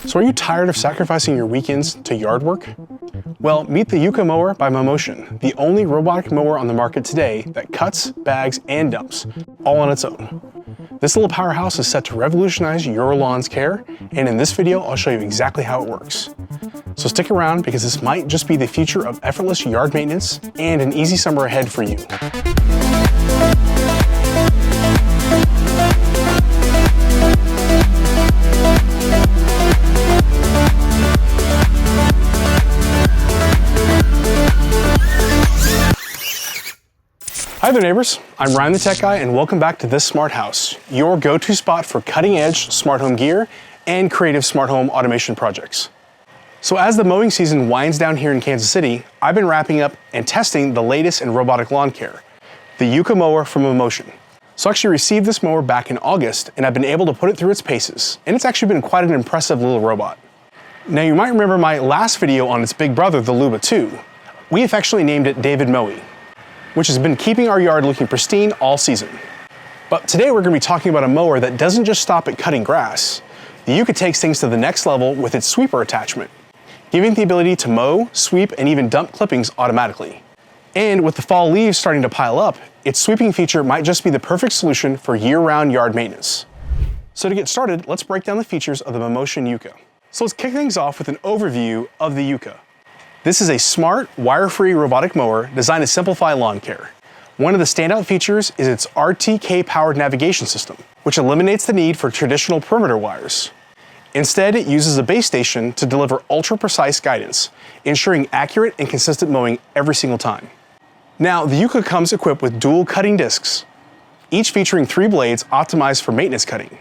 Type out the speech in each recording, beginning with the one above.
So are you tired of sacrificing your weekends to yard work? Well, meet the Yuka Mower by Mammotion, the only robotic mower on the market today that cuts, bags, and dumps, all on its own. This little powerhouse is set to revolutionize your lawn's care, and in this video, I'll show you exactly how it works. So stick around because this might just be the future of effortless yard maintenance and an easy summer ahead for you. Hi there neighbors, I'm Ryan the Tech Guy and welcome back to This Smart House, your go-to spot for cutting-edge smart home gear and creative smart home automation projects. So as the mowing season winds down here in Kansas City, I've been wrapping up and testing the latest in robotic lawn care, the Yuka Mower from Mammotion. So I actually received this mower back in August and I've been able to put it through its paces, and it's actually been quite an impressive little robot. Now you might remember my last video on its big brother, the Luba 2. We affectionately named it David Mowie, which has been keeping our yard looking pristine all season. But today we're going to be talking about a mower that doesn't just stop at cutting grass. The Yuka takes things to the next level with its sweeper attachment, giving the ability to mow, sweep, and even dump clippings automatically. And with the fall leaves starting to pile up, its sweeping feature might just be the perfect solution for year-round yard maintenance. So to get started, let's break down the features of the Mammotion Yuka. So let's kick things off with an overview of the Yuka. This is a smart, wire-free robotic mower designed to simplify lawn care. One of the standout features is its RTK-powered navigation system, which eliminates the need for traditional perimeter wires. Instead, it uses a base station to deliver ultra-precise guidance, ensuring accurate and consistent mowing every single time. Now, the Yuka comes equipped with dual cutting discs, each featuring 3 blades optimized for maintenance cutting.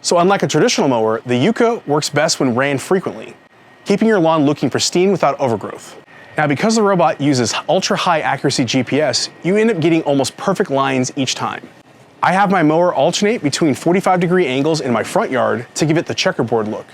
So unlike a traditional mower, the Yuka works best when ran frequently, keeping your lawn looking pristine without overgrowth. Now because the robot uses ultra-high accuracy GPS, you end up getting almost perfect lines each time. I have my mower alternate between 45-degree angles in my front yard to give it the checkerboard look.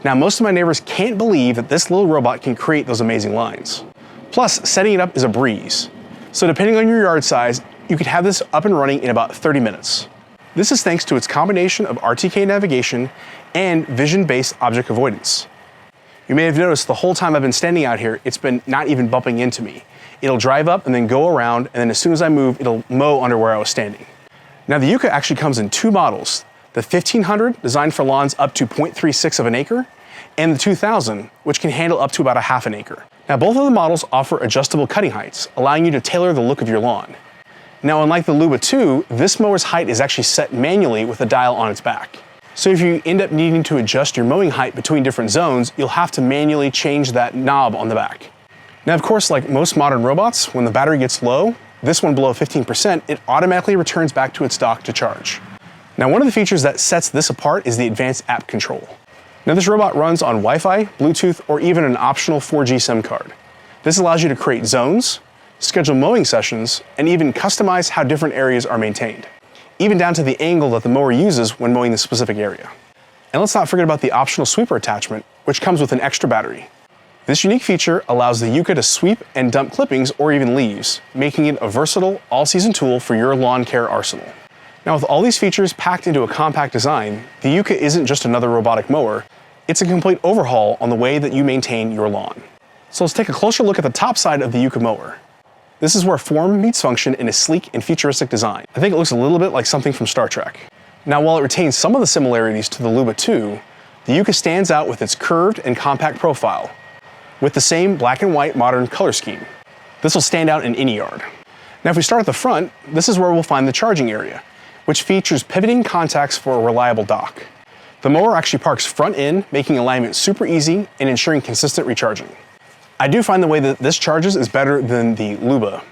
Now most of my neighbors can't believe that this little robot can create those amazing lines. Plus, setting it up is a breeze. So depending on your yard size, you could have this up and running in about 30 minutes. This is thanks to its combination of RTK navigation and vision-based object avoidance. You may have noticed the whole time I've been standing out here, it's been not even bumping into me. It'll drive up and then go around, and then as soon as I move, it'll mow under where I was standing. Now the Yuka actually comes in 2 models, the 1500, designed for lawns up to 0.36 of an acre, and the 2000, which can handle up to about a half an acre. Now both of the models offer adjustable cutting heights, allowing you to tailor the look of your lawn. Now unlike the Luba 2, this mower's height is actually set manually with a dial on its back. So if you end up needing to adjust your mowing height between different zones, you'll have to manually change that knob on the back. Now of course, like most modern robots, when the battery gets low, this one below 15%, it automatically returns back to its dock to charge. Now one of the features that sets this apart is the advanced app control. Now this robot runs on Wi-Fi, Bluetooth, or even an optional 4G SIM card. This allows you to create zones, schedule mowing sessions, and even customize how different areas are maintained, even down to the angle that the mower uses when mowing the specific area. And let's not forget about the optional sweeper attachment, which comes with an extra battery. This unique feature allows the Yuka to sweep and dump clippings or even leaves, making it a versatile, all-season tool for your lawn care arsenal. Now with all these features packed into a compact design, the Yuka isn't just another robotic mower, it's a complete overhaul on the way that you maintain your lawn. So let's take a closer look at the top side of the Yuka mower. This is where form meets function in a sleek and futuristic design. I think it looks a little bit like something from Star Trek. Now while it retains some of the similarities to the Luba 2, the Yuka stands out with its curved and compact profile, with the same black and white modern color scheme. This will stand out in any yard. Now if we start at the front, this is where we'll find the charging area, which features pivoting contacts for a reliable dock. The mower actually parks front in, making alignment super easy and ensuring consistent recharging. I do find the way that this charges is better than the Luba.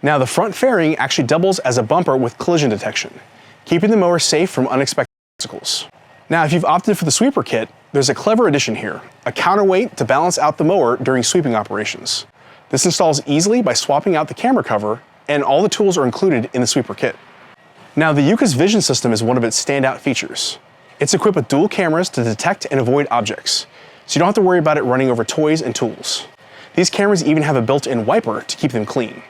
Now the front fairing actually doubles as a bumper with collision detection, keeping the mower safe from unexpected obstacles. Now if you've opted for the sweeper kit, there's a clever addition here, a counterweight to balance out the mower during sweeping operations. This installs easily by swapping out the camera cover, and all the tools are included in the sweeper kit. Now the Yuka's vision system is one of its standout features. It's equipped with dual cameras to detect and avoid objects, so you don't have to worry about it running over toys and tools. These cameras even have a built-in wiper to keep them clean,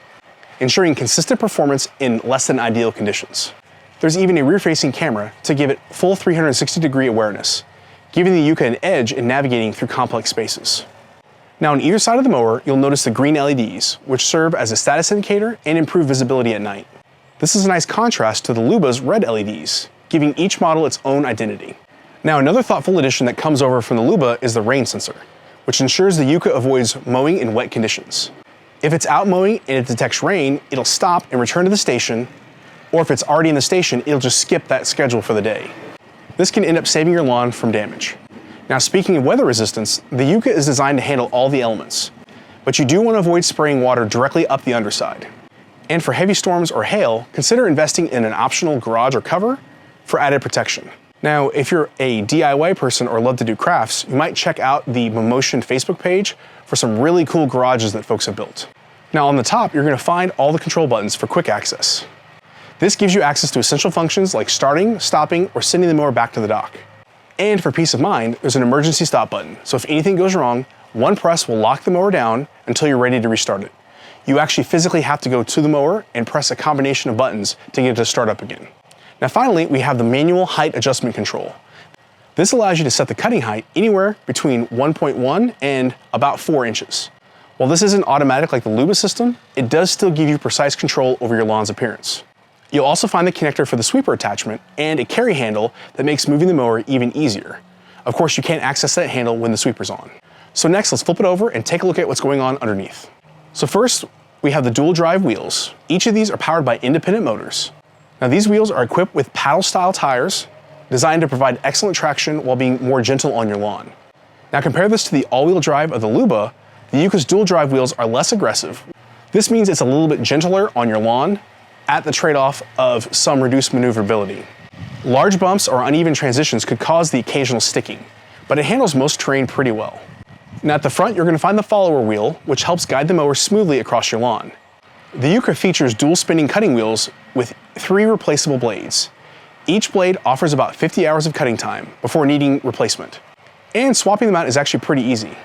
ensuring consistent performance in less than ideal conditions. There's even a rear-facing camera to give it full 360-degree awareness, giving the Yuka an edge in navigating through complex spaces. Now on either side of the mower, you'll notice the green LEDs, which serve as a status indicator and improve visibility at night. This is a nice contrast to the Luba's red LEDs, giving each model its own identity. Now another thoughtful addition that comes over from the Luba is the rain sensor, which ensures the Yuka avoids mowing in wet conditions. If it's out mowing and it detects rain, it'll stop and return to the station, or if it's already in the station, it'll just skip that schedule for the day. This can end up saving your lawn from damage. Now speaking of weather resistance, the Yuka is designed to handle all the elements, but you do want to avoid spraying water directly up the underside. And for heavy storms or hail, consider investing in an optional garage or cover for added protection. Now, if you're a DIY person or love to do crafts, you might check out the Mammotion Facebook page for some really cool garages that folks have built. Now on the top, you're going to find all the control buttons for quick access. This gives you access to essential functions like starting, stopping, or sending the mower back to the dock. And for peace of mind, there's an emergency stop button, so if anything goes wrong, one press will lock the mower down until you're ready to restart it. You actually physically have to go to the mower and press a combination of buttons to get it to start up again. Now finally, we have the manual height adjustment control. This allows you to set the cutting height anywhere between 1.1 and about 4 inches. While this isn't automatic like the Luba system, it does still give you precise control over your lawn's appearance. You'll also find the connector for the sweeper attachment and a carry handle that makes moving the mower even easier. Of course, you can't access that handle when the sweeper's on. So next, let's flip it over and take a look at what's going on underneath. So first, we have the dual drive wheels. Each of these are powered by independent motors. Now these wheels are equipped with paddle-style tires designed to provide excellent traction while being more gentle on your lawn. Now compare this to the all-wheel drive of the Luba. The Yuka's dual drive wheels are less aggressive. This means it's a little bit gentler on your lawn at the trade-off of some reduced maneuverability. Large bumps or uneven transitions could cause the occasional sticking, but it handles most terrain pretty well. Now at the front, you're going to find the follower wheel, which helps guide the mower smoothly across your lawn. The Yuka features dual spinning cutting wheels with 3 replaceable blades. Each blade offers about 50 hours of cutting time before needing replacement. And swapping them out is actually pretty easy.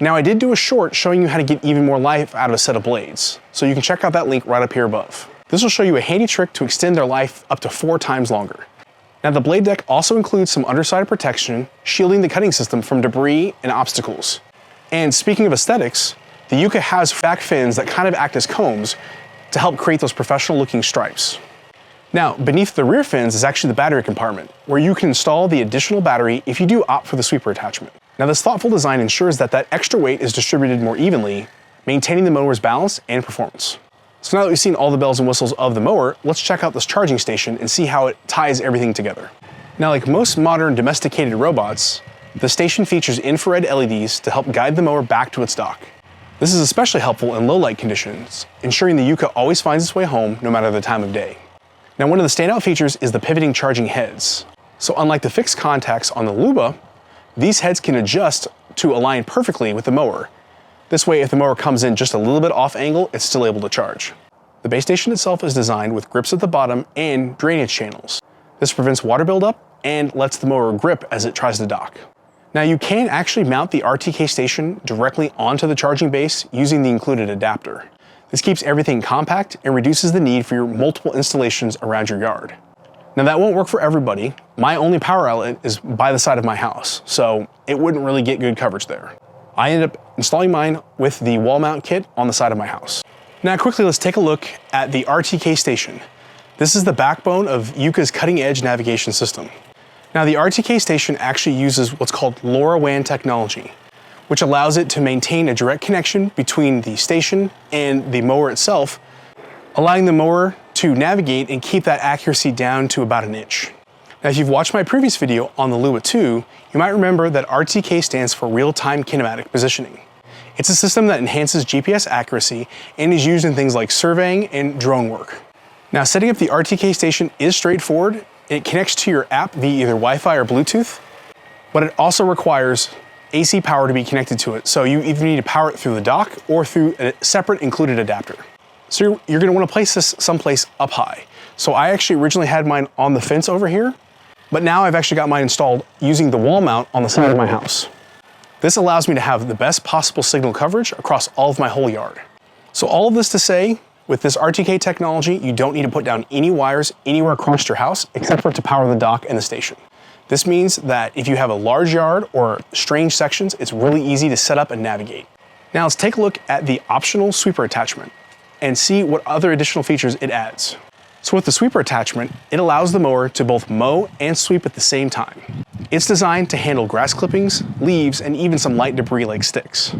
Now I did do a short showing you how to get even more life out of a set of blades, so you can check out that link right up here above. This will show you a handy trick to extend their life up to 4 times longer. Now the blade deck also includes some underside protection, shielding the cutting system from debris and obstacles. And speaking of aesthetics, the Yuka has back fins that kind of act as combs to help create those professional looking stripes. Now, beneath the rear fins is actually the battery compartment, where you can install the additional battery if you do opt for the sweeper attachment. Now this thoughtful design ensures that extra weight is distributed more evenly, maintaining the mower's balance and performance. So now that we've seen all the bells and whistles of the mower, let's check out this charging station and see how it ties everything together. Now like most modern domesticated robots, the station features infrared LEDs to help guide the mower back to its dock. This is especially helpful in low light conditions, ensuring the Yuka always finds its way home no matter the time of day. Now one of the standout features is the pivoting charging heads. So unlike the fixed contacts on the Luba, these heads can adjust to align perfectly with the mower. This way, if the mower comes in just a little bit off angle, it's still able to charge. The base station itself is designed with grips at the bottom and drainage channels. This prevents water buildup and lets the mower grip as it tries to dock. Now you can actually mount the RTK station directly onto the charging base using the included adapter. This keeps everything compact and reduces the need for your multiple installations around your yard. Now that won't work for everybody. My only power outlet is by the side of my house, so it wouldn't really get good coverage there. I ended up installing mine with the wall mount kit on the side of my house. Now quickly, let's take a look at the RTK station. This is the backbone of Yuka's cutting edge navigation system. Now the RTK station actually uses what's called LoRaWAN technology, which allows it to maintain a direct connection between the station and the mower itself, allowing the mower to navigate and keep that accuracy down to about 1 inch. Now if you've watched my previous video on the Luba 2, you might remember that RTK stands for real-time kinematic positioning. It's a system that enhances GPS accuracy and is used in things like surveying and drone work. Now setting up the RTK station is straightforward. It connects to your app via either Wi-Fi or Bluetooth, but it also requires AC power to be connected to it. So you either need to power it through the dock or through a separate included adapter. So you're gonna wanna place this someplace up high. So I actually originally had mine on the fence over here, but now I've actually got mine installed using the wall mount on the side of my house. This allows me to have the best possible signal coverage across all of my whole yard. So all of this to say, with this RTK technology, you don't need to put down any wires anywhere across your house except for to power the dock and the station. This means that if you have a large yard or strange sections, it's really easy to set up and navigate. Now let's take a look at the optional sweeper attachment and see what other additional features it adds. So with the sweeper attachment, it allows the mower to both mow and sweep at the same time. It's designed to handle grass clippings, leaves, and even some light debris like sticks.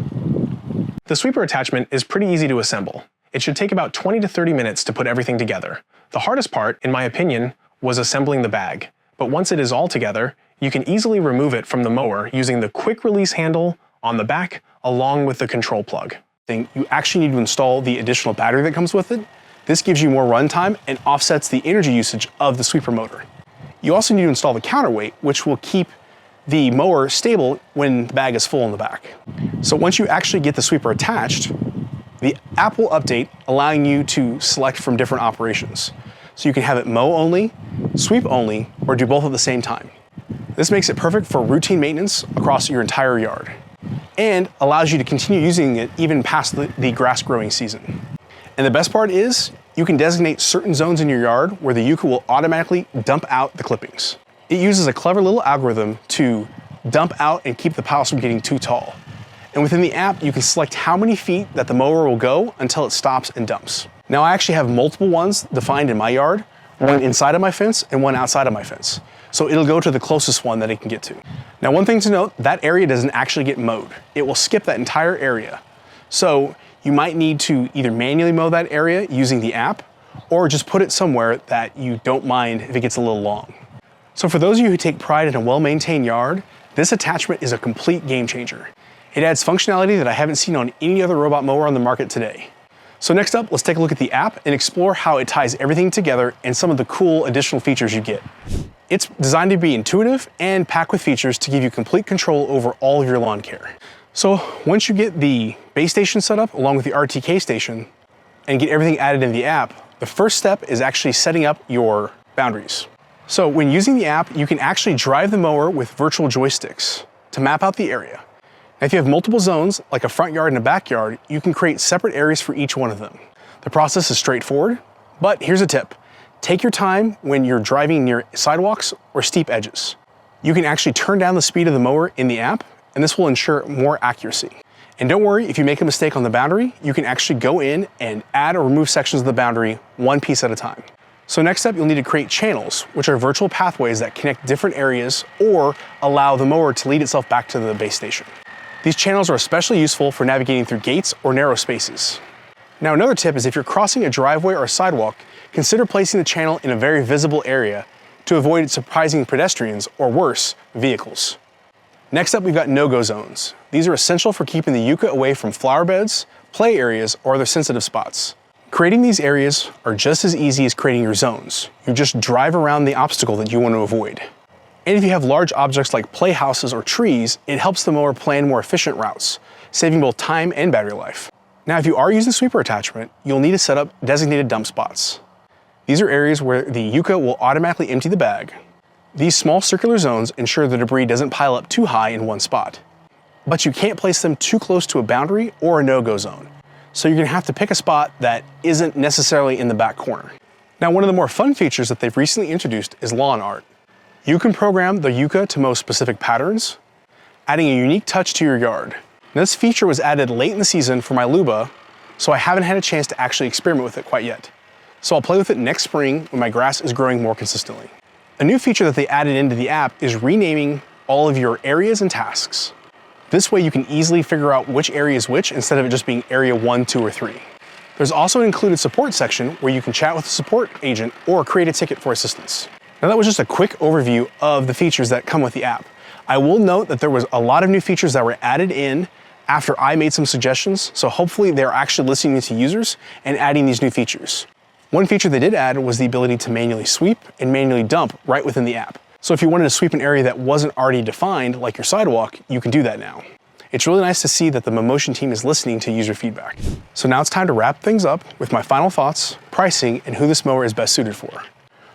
The sweeper attachment is pretty easy to assemble. It should take about 20 to 30 minutes to put everything together. The hardest part, in my opinion, was assembling the bag. But once it is all together, you can easily remove it from the mower using the quick release handle on the back along with the control plug. You actually need to install the additional battery that comes with it. This gives you more runtime and offsets the energy usage of the sweeper motor. You also need to install the counterweight, which will keep the mower stable when the bag is full in the back. So once you actually get the sweeper attached, the app will update, allowing you to select from different operations. So you can have it mow only, sweep only, or do both at the same time. This makes it perfect for routine maintenance across your entire yard and allows you to continue using it even past the grass growing season. And the best part is you can designate certain zones in your yard where the Yuka will automatically dump out the clippings. It uses a clever little algorithm to dump out and keep the piles from getting too tall. And within the app, you can select how many feet that the mower will go until it stops and dumps. Now I actually have multiple ones defined in my yard, one inside of my fence and one outside of my fence. So it'll go to the closest one that it can get to. Now one thing to note, that area doesn't actually get mowed. It will skip that entire area. So you might need to either manually mow that area using the app or just put it somewhere that you don't mind if it gets a little long. So for those of you who take pride in a well-maintained yard, this attachment is a complete game changer. It adds functionality that I haven't seen on any other robot mower on the market today. So next up, let's take a look at the app and explore how it ties everything together and some of the cool additional features you get. It's designed to be intuitive and packed with features to give you complete control over all of your lawn care. So once you get the base station set up along with the RTK station and get everything added in the app, the first step is actually setting up your boundaries. So when using the app, you can actually drive the mower with virtual joysticks to map out the area. Now, if you have multiple zones, like a front yard and a backyard, you can create separate areas for each one of them. The process is straightforward, but here's a tip. Take your time when you're driving near sidewalks or steep edges. You can actually turn down the speed of the mower in the app, and this will ensure more accuracy. And don't worry, if you make a mistake on the boundary, you can actually go in and add or remove sections of the boundary one piece at a time. So next up, you'll need to create channels, which are virtual pathways that connect different areas or allow the mower to lead itself back to the base station. These channels are especially useful for navigating through gates or narrow spaces. Now another tip is if you're crossing a driveway or a sidewalk, consider placing the channel in a very visible area to avoid surprising pedestrians or worse, vehicles. Next up, we've got no-go zones. These are essential for keeping the Yuka away from flower beds, play areas, or other sensitive spots. Creating these areas are just as easy as creating your zones. You just drive around the obstacle that you want to avoid. And if you have large objects like playhouses or trees, it helps the mower plan more efficient routes, saving both time and battery life. Now, if you are using the sweeper attachment, you'll need to set up designated dump spots. These are areas where the Yuka will automatically empty the bag. These small circular zones ensure the debris doesn't pile up too high in one spot. But you can't place them too close to a boundary or a no-go zone. So you're gonna have to pick a spot that isn't necessarily in the back corner. Now, one of the more fun features that they've recently introduced is lawn art. You can program the Yuka to mow specific patterns, adding a unique touch to your yard. Now, this feature was added late in the season for my Luba, so I haven't had a chance to actually experiment with it quite yet. So I'll play with it next spring when my grass is growing more consistently. A new feature that they added into the app is renaming all of your areas and tasks. This way you can easily figure out which area is which instead of it just being area 1, 2, or 3. There's also an included support section where you can chat with a support agent or create a ticket for assistance. Now that was just a quick overview of the features that come with the app. I will note that there was a lot of new features that were added in after I made some suggestions, so hopefully they're actually listening to users and adding these new features. One feature they did add was the ability to manually sweep and manually dump right within the app. So if you wanted to sweep an area that wasn't already defined, like your sidewalk, you can do that now. It's really nice to see that the Mammotion team is listening to user feedback. So now it's time to wrap things up with my final thoughts, pricing, and who this mower is best suited for.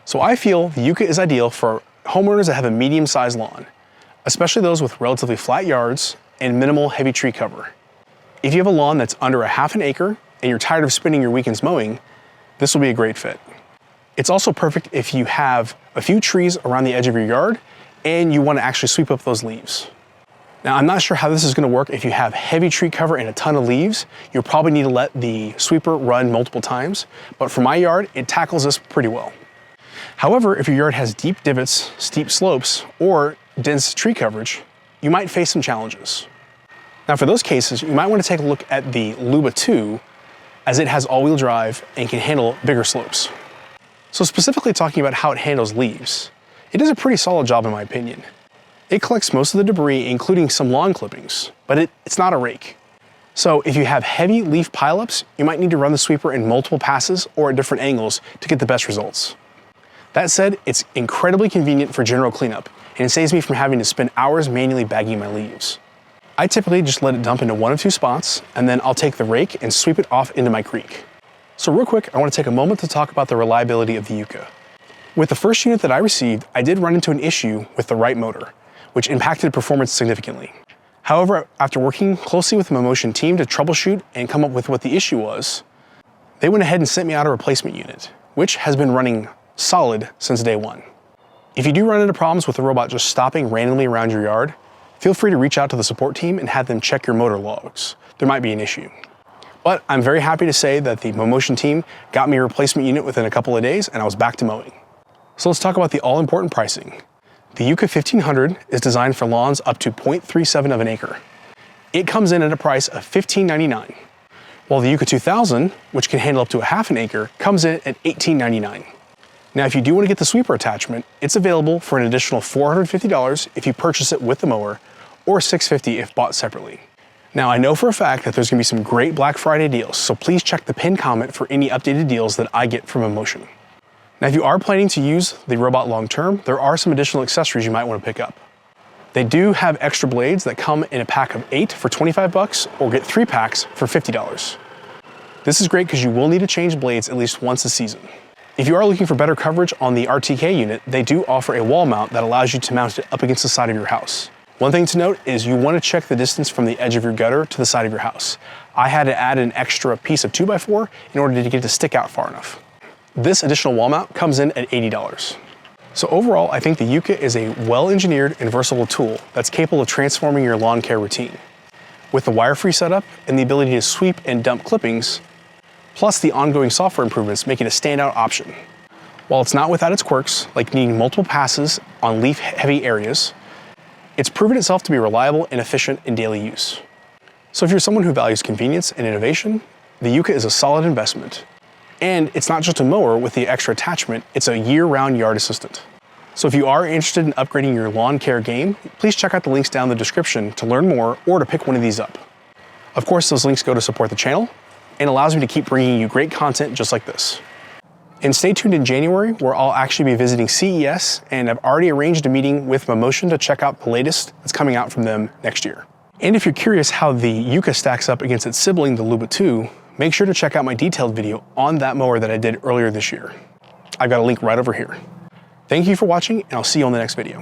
So I feel the Yuka is ideal for homeowners that have a medium-sized lawn, especially those with relatively flat yards and minimal heavy tree cover. If you have a lawn that's under a half an acre and you're tired of spending your weekends mowing, this will be a great fit. It's also perfect if you have a few trees around the edge of your yard and you want to actually sweep up those leaves. Now, I'm not sure how this is going to work if you have heavy tree cover and a ton of leaves. You'll probably need to let the sweeper run multiple times, but for my yard, it tackles this pretty well. However, if your yard has deep divots, steep slopes, or dense tree coverage, you might face some challenges. Now, for those cases, you might want to take a look at the Luba 2, as it has all-wheel drive and can handle bigger slopes. So specifically talking about how it handles leaves, it does a pretty solid job in my opinion. It collects most of the debris, including some lawn clippings, but it's not a rake. So if you have heavy leaf pileups, you might need to run the sweeper in multiple passes or at different angles to get the best results. That said, it's incredibly convenient for general cleanup, and it saves me from having to spend hours manually bagging my leaves. I typically just let it dump into one of two spots, and then I'll take the rake and sweep it off into my creek. So real quick, I want to take a moment to talk about the reliability of the Yuka. With the first unit that I received, I did run into an issue with the right motor, which impacted performance significantly. However, after working closely with the Mammotion team to troubleshoot and come up with what the issue was, they went ahead and sent me out a replacement unit, which has been running solid since day one. If you do run into problems with the robot just stopping randomly around your yard, feel free to reach out to the support team and have them check your motor logs. There might be an issue. But I'm very happy to say that the Mammotion team got me a replacement unit within a couple of days and I was back to mowing. So let's talk about the all-important pricing. The Yuka 1500 is designed for lawns up to 0.37 of an acre. It comes in at a price of $15.99, while the Yuka 2000, which can handle up to a half an acre, comes in at $18.99. Now, if you do want to get the sweeper attachment, it's available for an additional $450 if you purchase it with the mower, or $650 if bought separately. Now, I know for a fact that there's going to be some great Black Friday deals, so please check the pinned comment for any updated deals that I get from Mammotion. Now, if you are planning to use the robot long term, there are some additional accessories you might want to pick up. They do have extra blades that come in a pack of 8 for $25 or get 3 packs for $50. This is great because you will need to change blades at least once a season. If you are looking for better coverage on the RTK unit, they do offer a wall mount that allows you to mount it up against the side of your house. One thing to note is you want to check the distance from the edge of your gutter to the side of your house. I had to add an extra piece of 2x4 in order to get it to stick out far enough. This additional wall mount comes in at $80. So overall, I think the Yuka is a well-engineered and versatile tool that's capable of transforming your lawn care routine. With the wire-free setup and the ability to sweep and dump clippings, plus the ongoing software improvements make it a standout option. While it's not without its quirks, like needing multiple passes on leaf-heavy areas, it's proven itself to be reliable and efficient in daily use. So if you're someone who values convenience and innovation, the Yuka is a solid investment. And it's not just a mower with the extra attachment, it's a year-round yard assistant. So if you are interested in upgrading your lawn care game, please check out the links down in the description to learn more or to pick one of these up. Of course, those links go to support the channel and allows me to keep bringing you great content just like this. And stay tuned in January, where I'll actually be visiting CES, and I've already arranged a meeting with Mammotion to check out the latest that's coming out from them next year. And if you're curious how the Yuka stacks up against its sibling, the Luba 2, make sure to check out my detailed video on that mower that I did earlier this year. I've got a link right over here. Thank you for watching, and I'll see you on the next video.